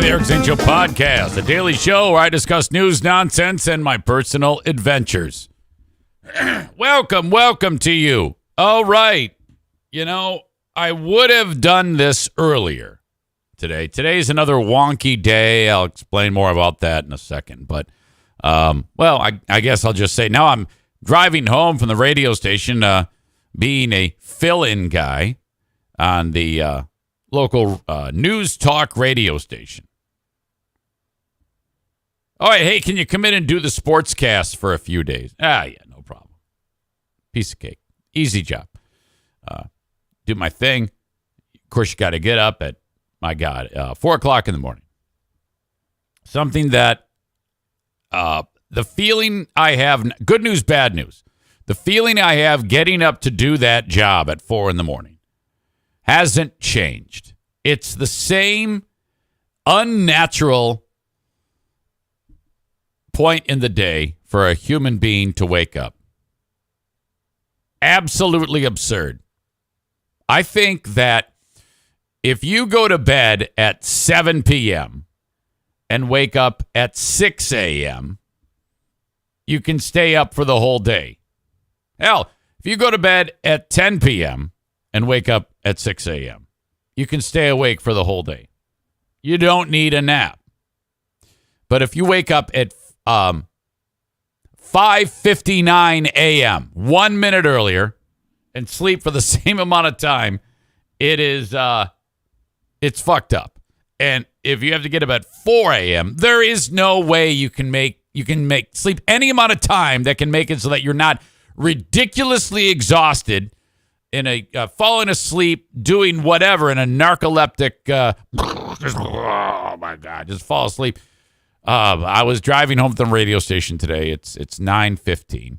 to the Eric Zane Show podcast, a daily show where I discuss news, nonsense, and my personal adventures. Welcome to you. All right. You know, I would have done this earlier today. Today's another wonky day. I'll explain more about that in a second. But, I guess I'll just say now I'm driving home from the radio station, being a fill-in guy on the local news talk radio station. All right, hey, can you come in and do the sportscast for a few days? Yeah, no problem. Piece of cake. Easy job. Do my thing. Of course, you got to get up at, 4 o'clock in the morning. Something that the feeling I have, good news, bad news, the feeling I have getting up to do that job at 4 in the morning hasn't changed. It's the same unnatural point in the day for a human being to wake up. Absolutely absurd. I think that if you go to bed at 7 p.m. and wake up at 6 a.m., you can stay up for the whole day. Hell, if you go to bed at 10 p.m. and wake up at 6 a.m., you can stay awake for the whole day. You don't need a nap. But if you wake up at 5:59 a.m., 1 minute earlier, and sleep for the same amount of time, it's fucked up. And if you have to get up at 4 a.m., there is no way you can make sleep any amount of time that can make it so that you're not ridiculously exhausted in a falling asleep, doing whatever in a narcoleptic, oh my God, just fall asleep. I was driving home from the radio station today. It's 9:15.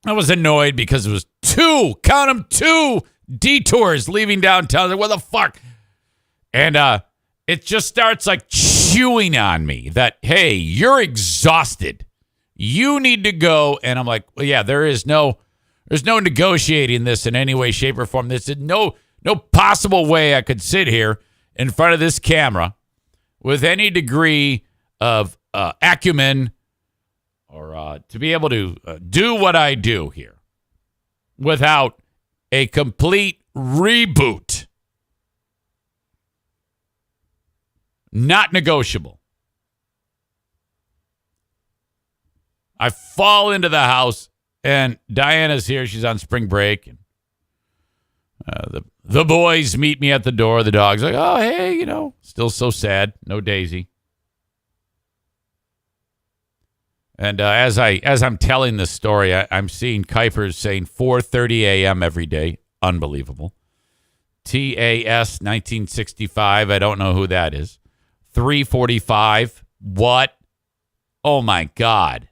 I was annoyed because it was two detours leaving downtown. I was like, what the fuck? And it just starts like chewing on me that, hey, you're exhausted. You need to go. And I'm like, well, yeah, there's no negotiating this in any way, shape, or form. There's no possible way I could sit here in front of this camera with any degree of acumen or to be able to do what I do here without a complete reboot. Not negotiable. I fall into the house, and Diana's here. She's on spring break. And the boys meet me at the door. The dog's like, oh, hey, still so sad. No Daisy. And as I'm telling this story, I'm seeing Kuipers saying 4:30 a.m. every day. Unbelievable. TAS 1965. I don't know who that is. 3:45. What? Oh, my God.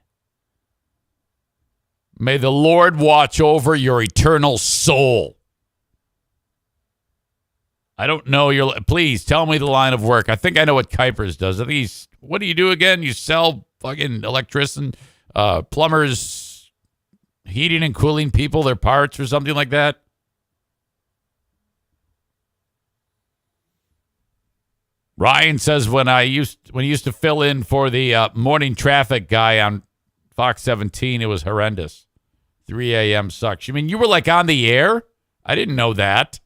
May the Lord watch over your eternal soul. I don't know please tell me the line of work. I think I know what Kuipers does. What do you do again? You sell fucking electrician, plumbers, heating and cooling people, their parts or something like that. Ryan says when he used to fill in for the morning traffic guy on Fox 17, it was horrendous. 3 a.m. sucks. You mean you were like on the air? I didn't know that.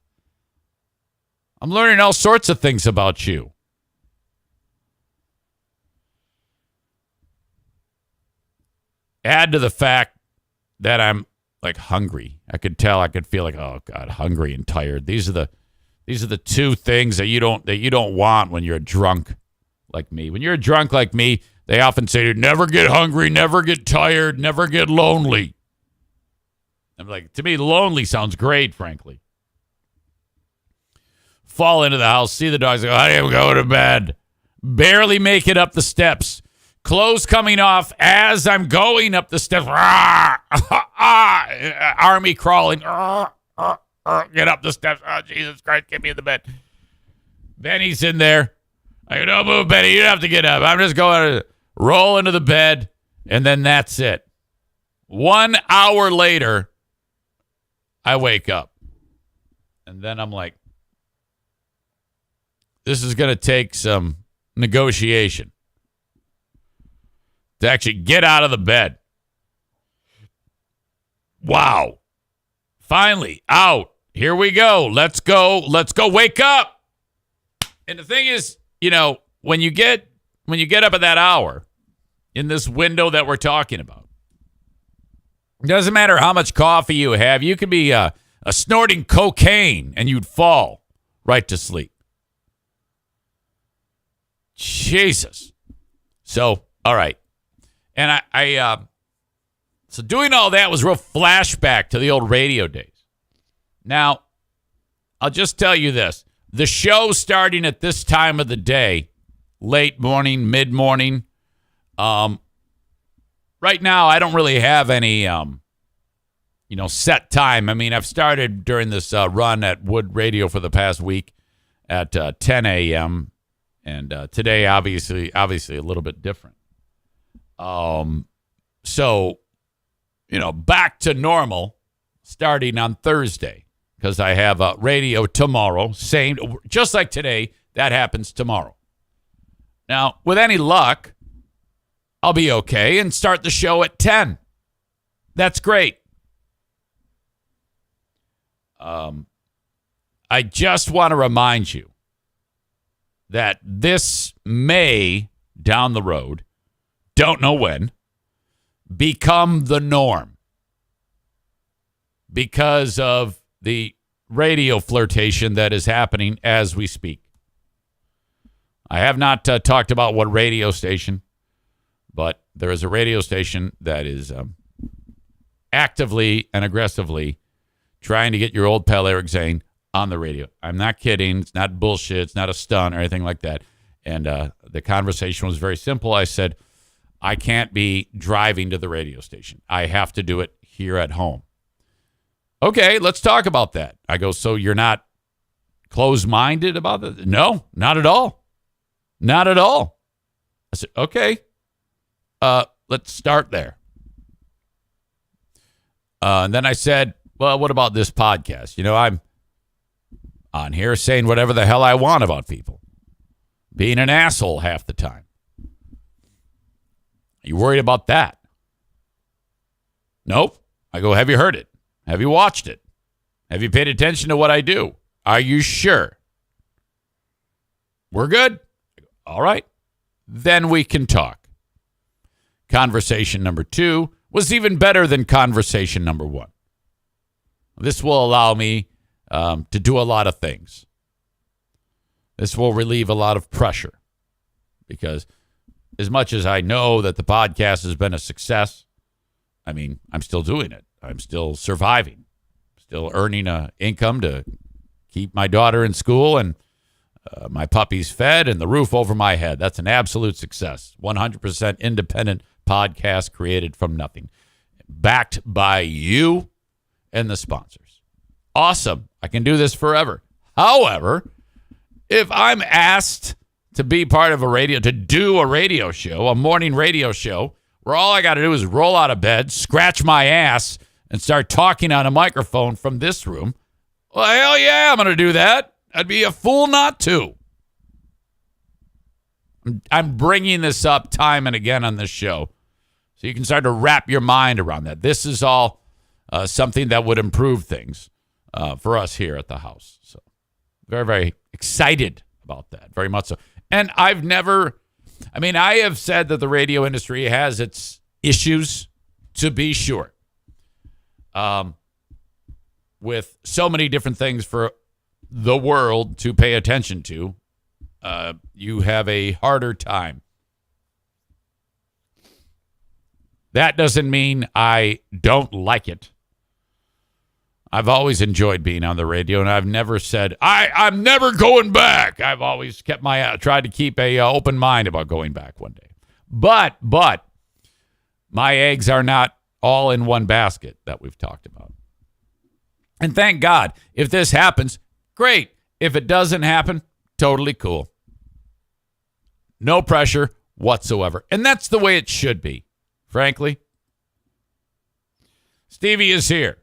I'm learning all sorts of things about you. Add to the fact that I'm like hungry. I could feel like, oh God, hungry and tired. These are the two things that you don't want when you're drunk like me. When you're drunk like me, they often say, never get hungry, never get tired, never get lonely. I'm like, to me, lonely sounds great, frankly. Fall into the house, see the dogs, go, I am going to bed. Barely make it up the steps. Clothes coming off as I'm going up the steps. Army crawling. Get up the steps. Oh, Jesus Christ, get me in the bed. Benny's in there. I go, don't move, Benny. You don't have to get up. I'm just going to roll into the bed, and then that's it. 1 hour later, I wake up. And then I'm like, this is going to take some negotiation to actually get out of the bed. Wow. Finally, out. Here we go. Let's go. Let's go. Wake up. And the thing is, when you get up at that hour in this window that we're talking about, it doesn't matter how much coffee you have. You could be snorting cocaine and you'd fall right to sleep. Jesus. So, all right. And so doing all that was real flashback to the old radio days. Now, I'll just tell you this. The show starting at this time of the day, late morning, mid-morning, right now I don't really have any, set time. I mean, I've started during this run at Wood Radio for the past week at 10 a.m., and today, obviously a little bit different. So, back to normal starting on Thursday because I have radio tomorrow. Same, just like today, that happens tomorrow. Now, with any luck, I'll be okay and start the show at 10. That's great. I just want to remind you that this may, down the road, don't know when, become the norm because of the radio flirtation that is happening as we speak. I have not talked about what radio station, but there is a radio station that is actively and aggressively trying to get your old pal Eric Zane on the radio. I'm not kidding. It's not bullshit. It's not a stunt or anything like that. And the conversation was very simple. I said, I can't be driving to the radio station. I have to do it here at home. Okay, let's talk about that. I go, so you're not closed-minded about it? No, not at all. Not at all. I said, okay, let's start there. And then I said, well, what about this podcast? I'm on here saying whatever the hell I want about people. Being an asshole half the time. Are you worried about that? Nope. I go, have you heard it? Have you watched it? Have you paid attention to what I do? Are you sure? We're good? All right. Then we can talk. Conversation number 2 was even better than conversation number 1. This will allow me to do a lot of things. This will relieve a lot of pressure because as much as I know that the podcast has been a success, I mean, I'm still doing it. I'm still surviving, still earning income to keep my daughter in school and my puppies fed and the roof over my head. That's an absolute success. 100% independent podcast created from nothing, backed by you and the sponsors. Awesome. I can do this forever. However, if I'm asked to be part of to do a radio show, a morning radio show, where all I got to do is roll out of bed, scratch my ass, and start talking on a microphone from this room, well, hell yeah, I'm going to do that. I'd be a fool not to. I'm bringing this up time and again on this show so you can start to wrap your mind around that. This is all something that would improve things for us here at the house. So very, very excited about that. Very much so. And I have said that the radio industry has its issues, to be sure. With so many different things for the world to pay attention to, you have a harder time. That doesn't mean I don't like it. I've always enjoyed being on the radio, and I've never said, I'm never going back. I've always tried to keep a open mind about going back one day. But my eggs are not all in one basket that we've talked about. And thank God, if this happens, great. If it doesn't happen, totally cool. No pressure whatsoever. And that's the way it should be, frankly. Stevie is here.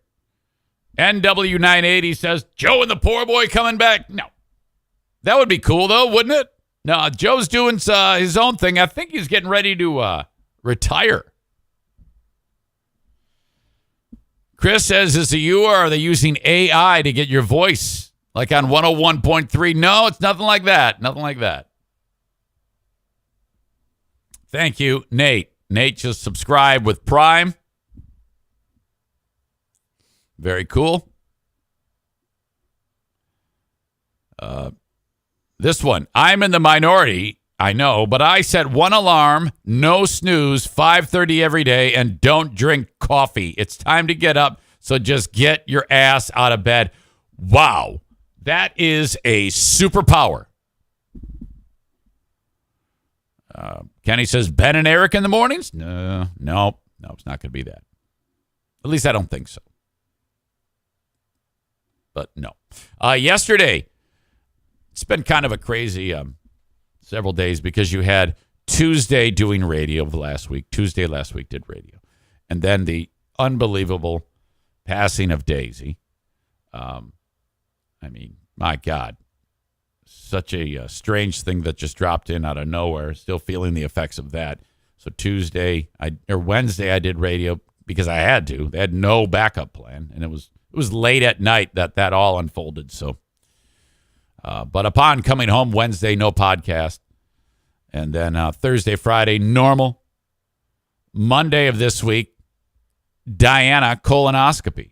NW980 says, Joe and the poor boy coming back. No. That would be cool, though, wouldn't it? No, Joe's doing his own thing. I think he's getting ready to retire. Chris says, is it you or are they using AI to get your voice? Like on 101.3? No, it's nothing like that. Nothing like that. Thank you, Nate. Nate just subscribed with Prime. Very cool. This one, I'm in the minority, I know, but I set one alarm, no snooze, 5:30 every day, and don't drink coffee. It's time to get up, so just get your ass out of bed. Wow, that is a superpower. Kenny says, Ben and Eric in the mornings? No, it's not going to be that. At least I don't think so. But no. Yesterday, it's been kind of a crazy several days because you had Tuesday doing radio last week. Tuesday last week did radio. And then the unbelievable passing of Daisy. I mean, my God. Such a strange thing that just dropped in out of nowhere. Still feeling the effects of that. So Wednesday I did radio because I had to. They had no backup plan. And it was late at night that all unfolded. So, but upon coming home Wednesday, no podcast. And then Thursday, Friday, normal. Monday of this week, Diana colonoscopy.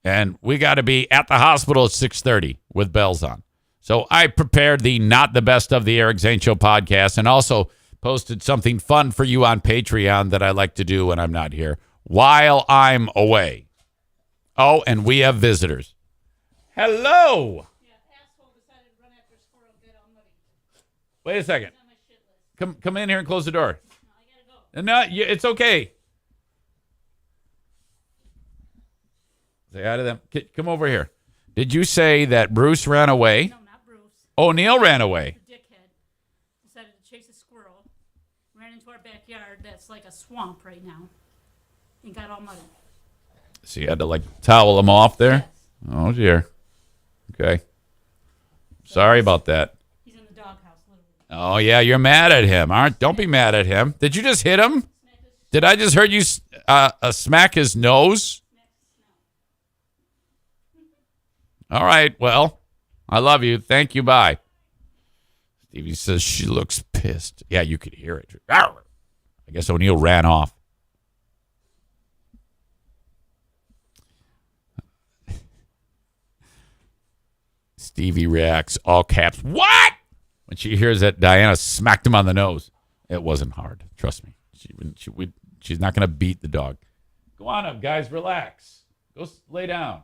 And we got to be at the hospital at 6:30 with bells on. So I prepared the Not the Best of the Eric Zane Show podcast and also posted something fun for you on Patreon that I like to do when I'm not here while I'm away. Oh, and we have visitors. Hello. Yeah, asshole decided to run after a squirrel, get all muddy. Wait a second. It's on my shit list. Come in here and close the door. No, I gotta go. No, it's okay. Say hi to them. Come over here. Did you say that Bruce ran away? No, not Bruce. Oh, Neil ran away. The dickhead decided to chase a squirrel, ran into our backyard that's like a swamp right now, and got all muddy. So you had to towel him off there? Yes. Oh, dear. Okay. Sorry about that. He's in the doghouse, literally. Oh, yeah, you're mad at him. Don't be mad at him. Did you just hit him? Did I just hear you smack his nose? All right, well, I love you. Thank you, bye. Stevie says she looks pissed. Yeah, you could hear it. I guess O'Neill ran off. Stevie reacts, all caps, what? When she hears that Diana smacked him on the nose. It wasn't hard. Trust me. She's not going to beat the dog. Go on up, guys. Relax. Go lay down.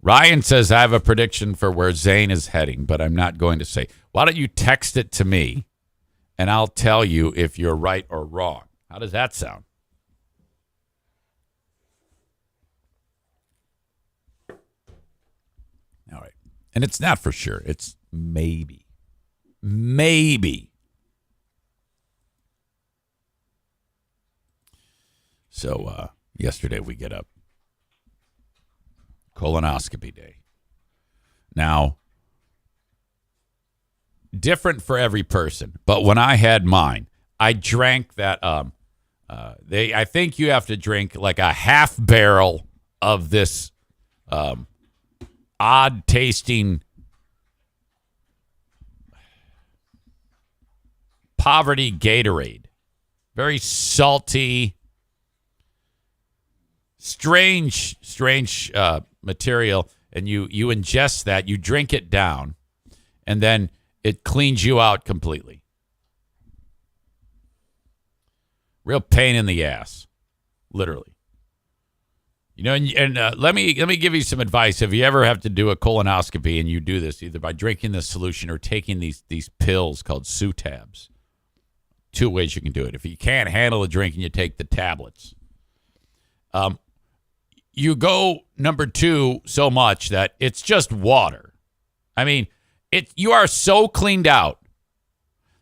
Ryan says, I have a prediction for where Zane is heading, but I'm not going to say. Why don't you text it to me, and I'll tell you if you're right or wrong. How does that sound? All right. And it's not for sure. It's maybe. Maybe. So yesterday we get up. Colonoscopy day. Now, different for every person, but when I had mine, I drank that. I think you have to drink like a half barrel of this odd tasting poverty Gatorade. Very salty, strange material, and you ingest that, you drink it down, and then it cleans you out completely. Real pain in the ass, literally. You know, and let me give you some advice. If you ever have to do a colonoscopy and you do this either by drinking this solution or taking these pills called Sutabs, two ways you can do it. If you can't handle the drinking, you take the tablets. You go number 2 so much that it's just water. I mean, you are so cleaned out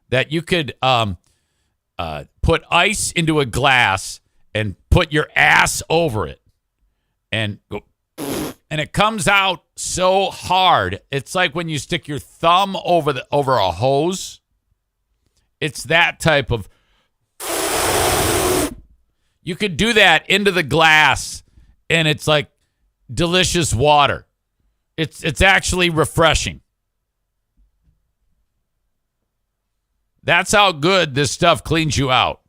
that you could put ice into a glass and put your ass over it and go And it comes out so hard. It's like when you stick your thumb over a hose. It's that type of. You could do that into the glass, and it's like delicious water. It's actually refreshing. That's how good this stuff cleans you out.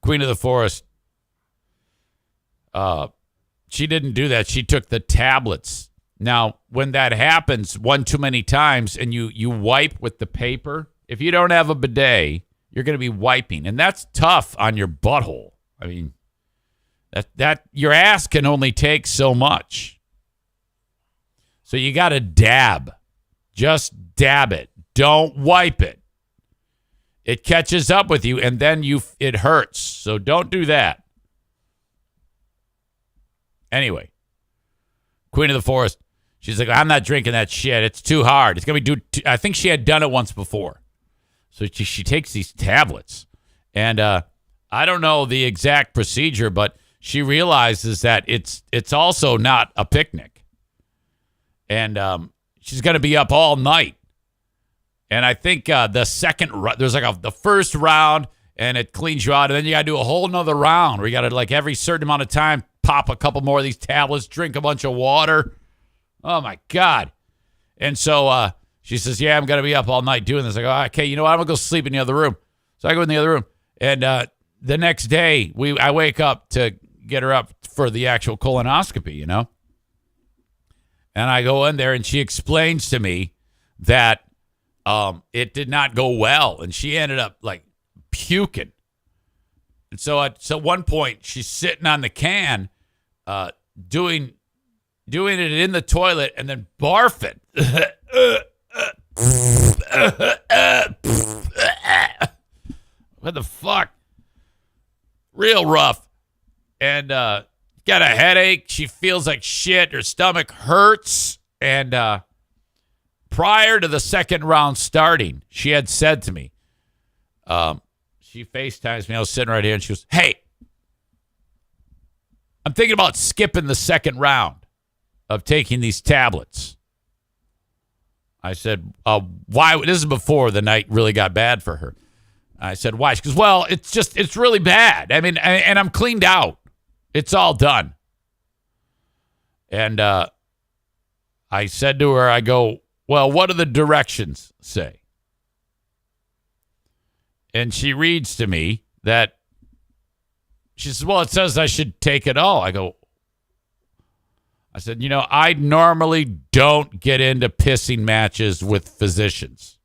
Queen of the Forest. She didn't do that. She took the tablets. Now, when that happens one too many times and you wipe with the paper, if you don't have a bidet, you're going to be wiping. And that's tough on your butthole. I mean, that your ass can only take so much. So you got to dab. Just dab it. Don't wipe it. It catches up with you, and then it hurts. So don't do that. Anyway, Queen of the Forest. She's like, I'm not drinking that shit. It's too hard. It's going to be I think she had done it once before. So she takes these tablets. And I don't know the exact procedure, but she realizes that it's also not a picnic. And she's going to be up all night. And I think the second, there's like the first round, and it cleans you out. And then you got to do a whole nother round where you got to, like, every certain amount of time, pop a couple more of these tablets, drink a bunch of water. Oh, my God. And so she says, yeah, I'm going to be up all night doing this. I go, okay, you know what? I'm going to go sleep in the other room. So I go in the other room. And the next day, I wake up to get her up for the actual colonoscopy, you know? And I go in there, and she explains to me that it did not go well. And she ended up, like, puking. And so at one point, she's sitting on the can doing it in the toilet and then barfing. What the fuck? Real rough. And got a headache. She feels like shit. Her stomach hurts. And prior to the second round starting, she had said to me, she FaceTimes me. I was sitting right here, and she goes, hey, I'm thinking about skipping the second round of taking these tablets. I said, why? This is before the night really got bad for her. I said, why? She goes, well, it's really bad. I mean, and I'm cleaned out. It's all done. And I said to her, I go, well, what do the directions say? And she reads to me that she says, well, it says I should take it all. I said, you know, I normally don't get into pissing matches with physicians.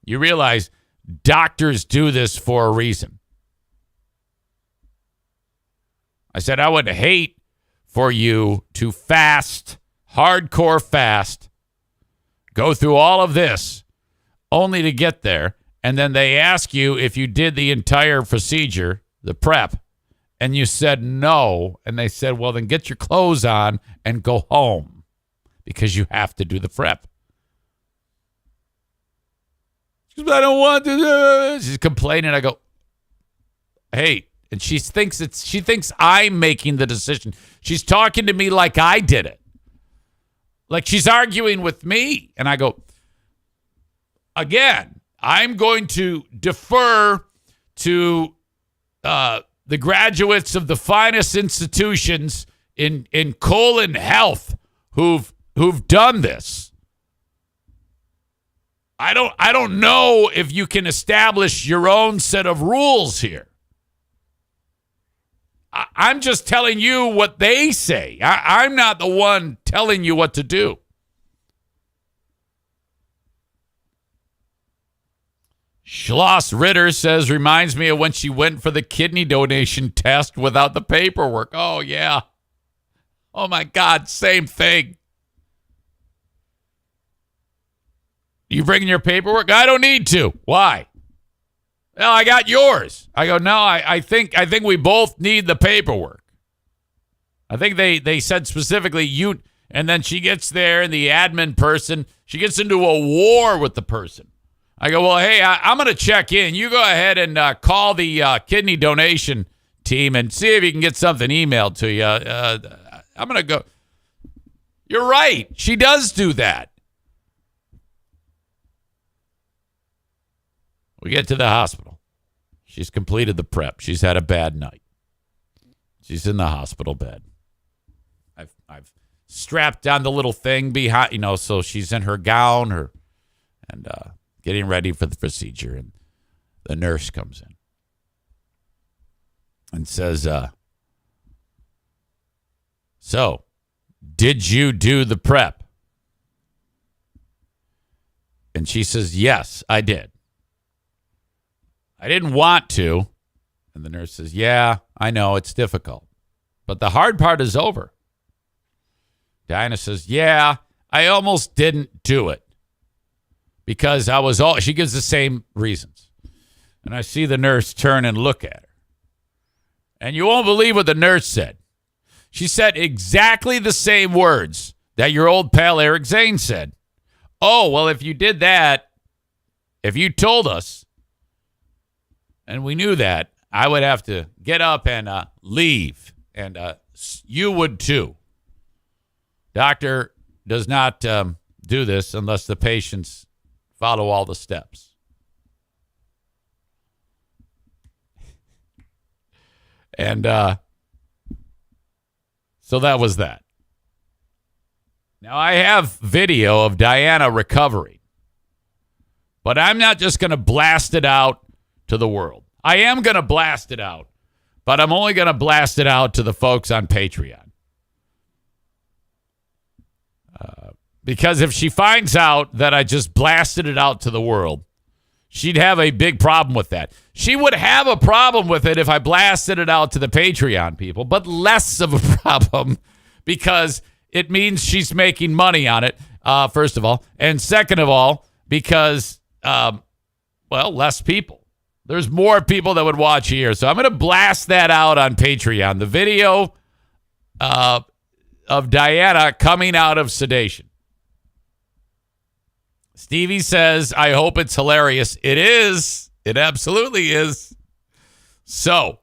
You realize doctors do this for a reason. I said, I would hate for you to fast, hardcore fast, go through all of this, only to get there. And then they ask you if you did the entire procedure, the prep, and you said no. And they said, well, then get your clothes on and go home because you have to do the prep. She goes, I don't want to. She's complaining. I go, hey. And she thinks I'm making the decision. She's talking to me like I did it. Like she's arguing with me. And I go, again, I'm going to defer to the graduates of the finest institutions in colon health who've done this. I don't know if you can establish your own set of rules here. I'm just telling you what they say. I'm not the one telling you what to do. Schloss Ritter says, reminds me of when she went for the kidney donation test without the paperwork. Oh, yeah. Oh, my God. Same thing. You bringing your paperwork? I don't need to. Why? Well, I got yours. I go, no, I think we both need the paperwork. I think they said specifically you, and then she gets there and the admin person, she gets into a war with the person. I go, well, hey, I'm going to check in. You go ahead and call the kidney donation team and see if you can get something emailed to you. I'm going to go. You're right. She does do that. We get to the hospital. She's completed the prep. She's had a bad night. She's in the hospital bed. I've strapped down the little thing behind, so she's in her gown and getting ready for the procedure. And the nurse comes in and says, so, did you do the prep? And she says, yes, I did. I didn't want to. And the nurse says, yeah, I know it's difficult, but the hard part is over. Diana says, yeah, I almost didn't do it because she gives the same reasons. And I see the nurse turn and look at her. And you won't believe what the nurse said. She said exactly the same words that your old pal Eric Zane said. Oh, well, if you did that, if you told us, and we knew that, I would have to get up and leave. And you would too. Doctor does not do this unless the patients follow all the steps. And so that was that. Now, I have video of Diana recovering, but I'm not just going to blast it out to the world. I am going to blast it out, but I'm only going to blast it out to the folks on Patreon. Because if she finds out that I just blasted it out to the world, she'd have a big problem with that. She would have a problem with it if I blasted it out to the Patreon people, but less of a problem because it means she's making money on it, first of all. And second of all, because, less people. There's more people that would watch here. So I'm going to blast that out on Patreon. The video of Diana coming out of sedation. Stevie says, I hope it's hilarious. It is. It absolutely is. So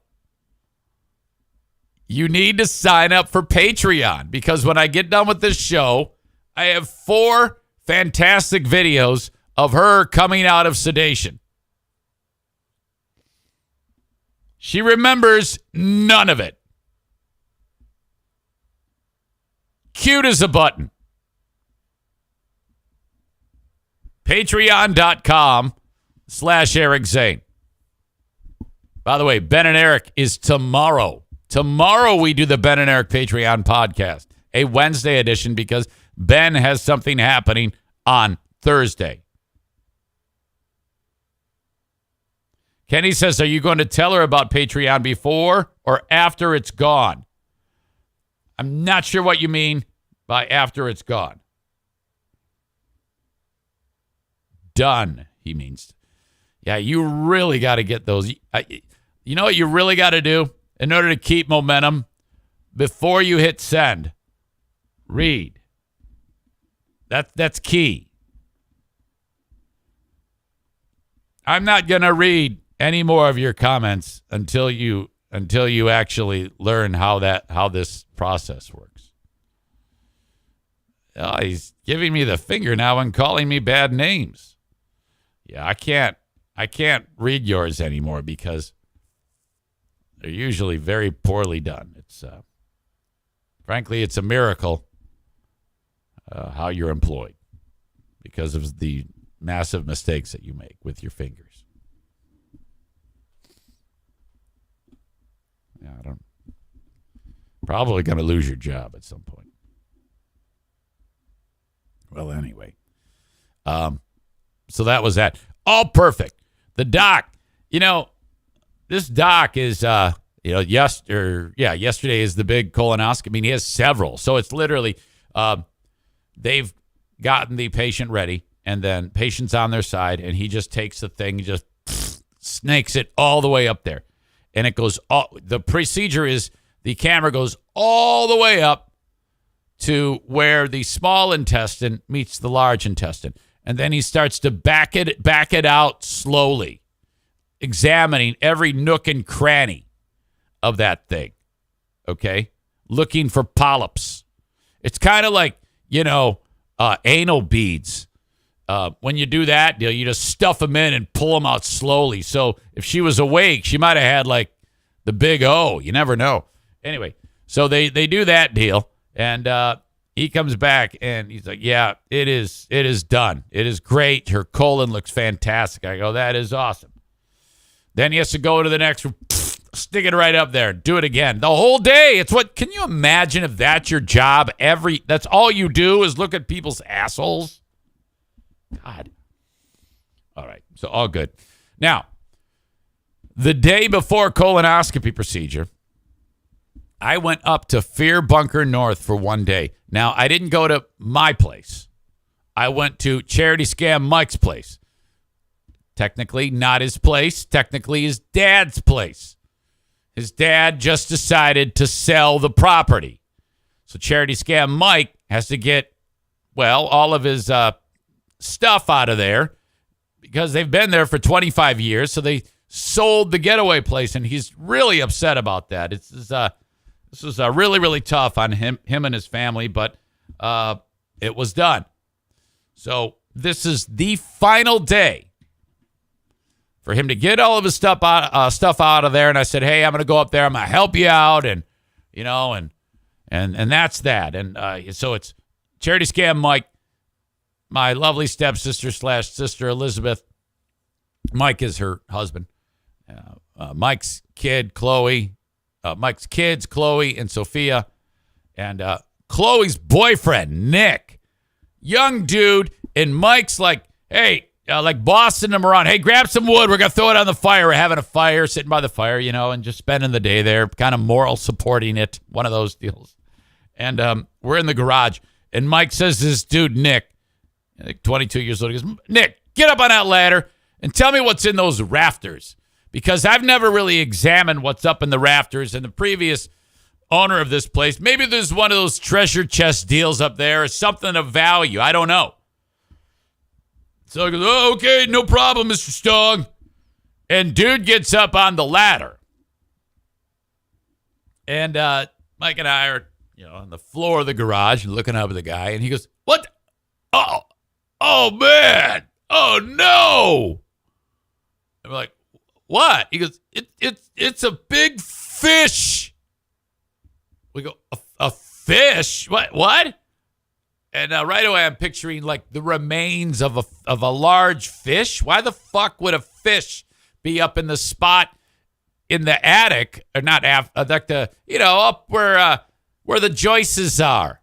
you need to sign up for Patreon because when I get done with this show, I have 4 fantastic videos of her coming out of sedation. She remembers none of it. Cute as a button. Patreon.com/Eric Zane. By the way, Ben and Eric is tomorrow. Tomorrow we do the Ben and Eric Patreon podcast, a Wednesday edition because Ben has something happening on Thursday. Kenny says, are you going to tell her about Patreon before or after it's gone? I'm not sure what you mean by after it's gone. Done, he means. Yeah, you really got to get those. You know what you really got to do in order to keep momentum? Before you hit send, read. That's key. I'm not going to read any more of your comments until you actually learn how this process works. He's giving me the finger now and calling me bad names. Yeah, I can't read yours anymore because they're usually very poorly done. It's frankly, it's a miracle how you're employed because of the massive mistakes that you make with your fingers. Yeah, probably going to lose your job at some point. Well, anyway. So that was that. All perfect. The doc, this doc is, yesterday is the big colonoscopy. I mean, he has several. So it's literally, they've gotten the patient ready and then patient's on their side and he just takes the thing, just snakes it all the way up there. And it goes, the procedure is the camera goes all the way up to where the small intestine meets the large intestine. And then he starts to back it out slowly, examining every nook and cranny of that thing. Okay? Looking for polyps. It's kind of like, anal beads. When you do that, you just stuff them in and pull them out slowly. So if she was awake, she might have had like the big O. You never know. Anyway, so they do that deal, and he comes back and he's like, "Yeah, it is done. It is great. Her colon looks fantastic." I go, "That is awesome." Then he has to go to the next room, stick it right up there, do it again. The whole day. It's what? Can you imagine if that's your job? That's all you do is look at people's assholes. God. All right. So all good. Now, the day before colonoscopy procedure, I went up to Fear Bunker North for one day. Now, I didn't go to my place. I went to Charity Scam Mike's place. Technically not his place. Technically his dad's place. His dad just decided to sell the property. So Charity Scam Mike has to get, all of his stuff out of there because they've been there for 25 years. So they sold the getaway place, and he's really upset about that. This was really, really tough on him and his family, but it was done. So this is the final day for him to get all of his stuff out of there. And I said, "Hey, I'm going to go up there. I'm going to help you out," and that's that. And so it's Charity Scam Mike, my lovely stepsister / sister Elizabeth. Mike is her husband. Mike's kids, Chloe, and Sophia, and Chloe's boyfriend, Nick, young dude, and Mike's like, "Hey," like bossing him around. "Hey, grab some wood. We're going to throw it on the fire." We're having a fire, sitting by the fire, and just spending the day there, kind of moral supporting it, one of those deals. And we're in the garage, and Mike says to this dude, Nick, like 22 years old, he goes, "Nick, get up on that ladder and tell me what's in those rafters. Because I've never really examined what's up in the rafters, and the previous owner of this place, maybe there's one of those treasure chest deals up there or something of value. I don't know." So he goes, "Oh, okay, no problem, Mr. Stong." And dude gets up on the ladder. And Mike and I are, on the floor of the garage and looking up at the guy, and he goes, "What? Oh man. Oh no." I'm like, "What?" He goes, It's a big fish." We go, a fish? What? And right away I'm picturing like the remains of a large fish. Why the fuck would a fish be up in the spot in the attic, or not like the, up where the joists are,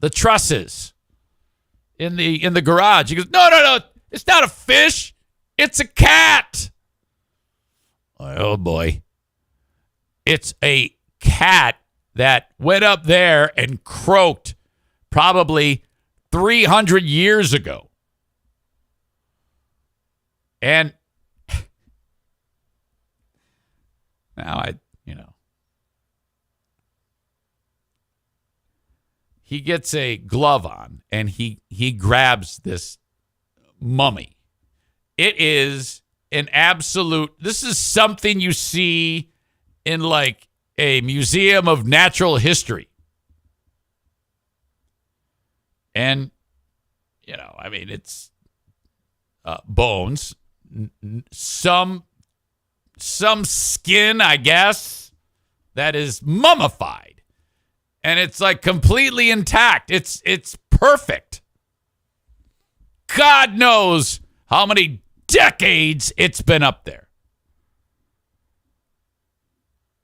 the trusses in the garage? He goes, No, it's not a fish. It's a cat." Oh boy. It's a cat that went up there and croaked probably 300 years ago. And now he gets a glove on and he grabs this mummy. It is this is something you see in like a museum of natural history. And, it's bones, some skin, I guess, that is mummified. And it's like completely intact. It's perfect. God knows how many decades it's been up there.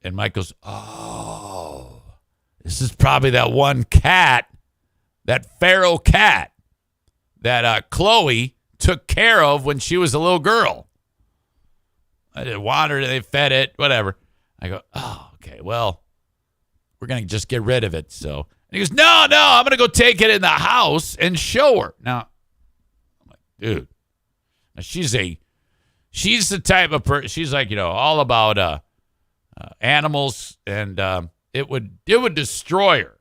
And Mike goes, "Oh, this is probably that one cat, that feral cat that Chloe took care of when she was a little girl. They wandered, they fed it, whatever." I go, "Oh, okay, well, we're going to just get rid of it." So, and he goes, No, I'm going to go take it in the house and show her." Now, I'm like, dude, now she's the type of person, she's like, all about animals, and it would destroy her.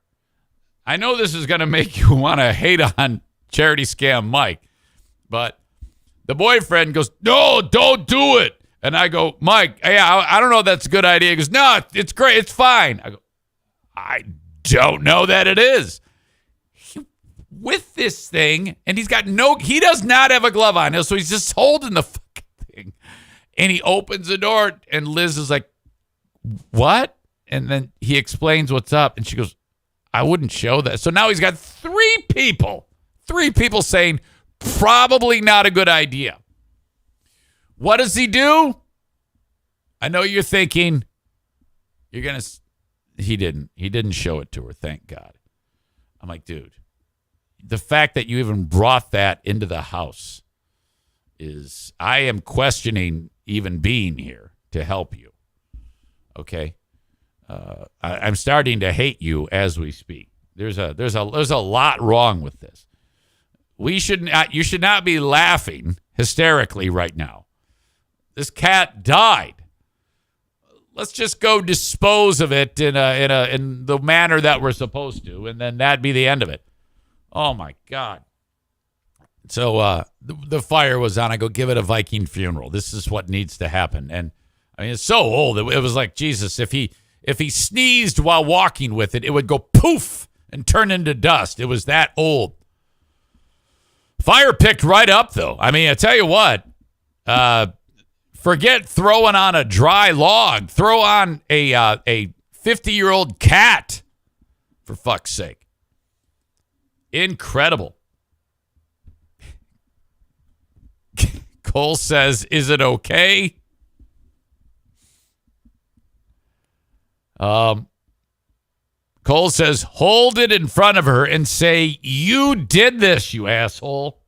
I know this is going to make you want to hate on Charity Scam Mike, But the boyfriend goes, no, don't do it. And I go, Mike, yeah, I don't know if that's a good idea. He goes, no, it's great. It's fine. I go, I don't know that it is. With this thing, and he does not have a glove on, so he's just holding the fucking thing. And he opens the door, and Liz is like, what? And then he explains what's up, and she goes, I wouldn't show that. So now he's got three people saying, probably not a good idea. What does he do? I know you're thinking, he didn't show it to her, thank God. I'm like, dude, the fact that you even brought that into the house I am questioning even being here to help you. Okay? I'm starting to hate you as we speak. There's a lot wrong with this. You should not be laughing hysterically right now. This cat died. Let's just go dispose of it in the manner that we're supposed to, and then that'd be the end of it. Oh my God. So the fire was on. I go, give it a Viking funeral. This is what needs to happen. And I mean, it's so old. It was like, Jesus, if he sneezed while walking with it, it would go poof and turn into dust. It was that old. Fire picked right up, though. I mean, I tell you what, forget throwing on a dry log. Throw on a 50-year-old cat, for fuck's sake. Incredible. Cole says, is it okay? Cole says, hold it in front of her and say, you did this, you asshole.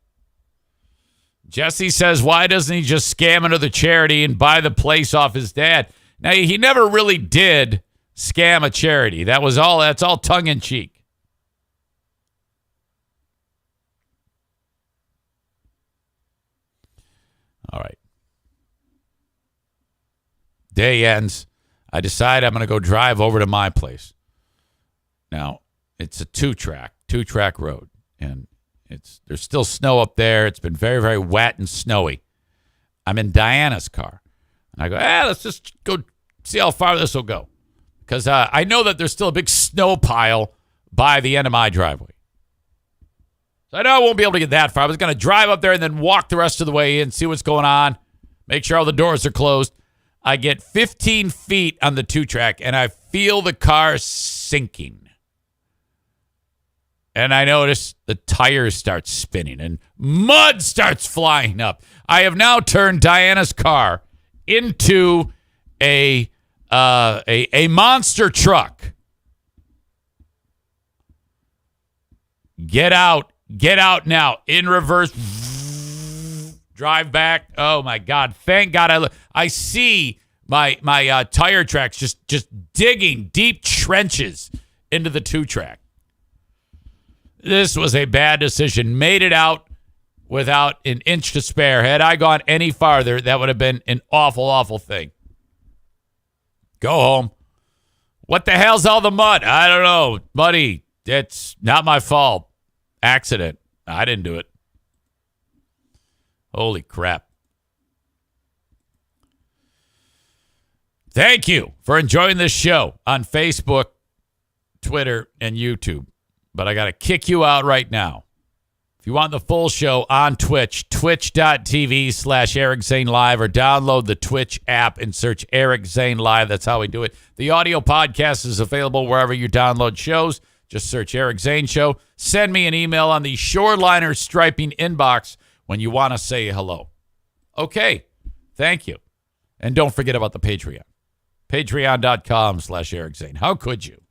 Jesse says, why doesn't he just scam another charity and buy the place off his dad? Now, he never really did scam a charity. That's all tongue in cheek. All right. Day ends. I decide I'm going to go drive over to my place. Now, it's a two-track road, and there's still snow up there. It's been very, very wet and snowy. I'm in Diana's car. And I go, let's just go see how far this will go. Because I know that there's still a big snow pile by the end of my driveway. So I know I won't be able to get that far. I was going to drive up there and then walk the rest of the way in, see what's going on, make sure all the doors are closed. I get 15 feet on the two-track, and I feel the car sinking. And I notice the tires start spinning, and mud starts flying up. I have now turned Diana's car into a monster truck. Get out now. In reverse. Drive back. Oh my God. Thank God I see my tire tracks just digging deep trenches into the two-track. This was a bad decision. Made it out without an inch to spare. Had I gone any farther, that would have been an awful, awful thing. Go home. What the hell's all the mud? I don't know. Buddy, it's not my fault. Accident. I didn't do it. Holy crap. Thank you for enjoying this show on Facebook, Twitter, and YouTube. But I got to kick you out right now. If you want the full show on Twitch, twitch.tv/Eric Zane Live, or download the Twitch app and search Eric Zane Live. That's how we do it. The audio podcast is available wherever you download shows. Just search Eric Zane Show. Send me an email on the Shoreliner Striping inbox when you want to say hello. Okay. Thank you. And don't forget about the Patreon. Patreon.com/Eric Zane. How could you?